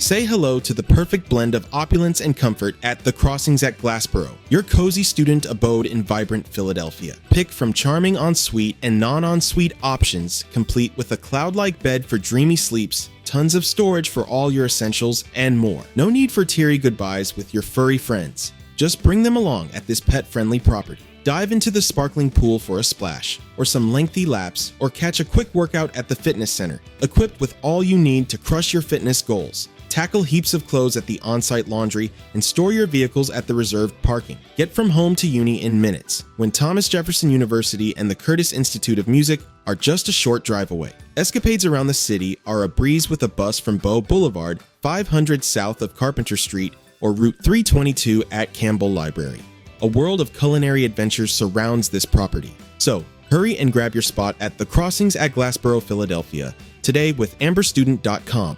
Say hello to the perfect blend of opulence and comfort at the Crossings at Glassboro, your cozy student abode in vibrant Philadelphia. Pick from charming ensuite and non-ensuite options, complete with a cloud-like bed for dreamy sleeps, tons of storage for all your essentials, and more. No need for teary goodbyes with your furry friends. Just bring them along at this pet-friendly property. Dive into the sparkling pool for a splash, or some lengthy laps, or catch a quick workout at the fitness center, equipped with all you need to crush your fitness goals. Tackle heaps of clothes at the on-site laundry and store your vehicles at the reserved parking. Get from home to uni in minutes, when Thomas Jefferson University and the Curtis Institute of Music are just a short drive away. Escapades around the city are a breeze with a bus from Bow Boulevard, 500 south of Carpenter Street, or Route 322 at Campbell Library. A world of culinary adventures surrounds this property. So, hurry and grab your spot at the Crossings at Glassboro, Philadelphia, today with amberstudent.com.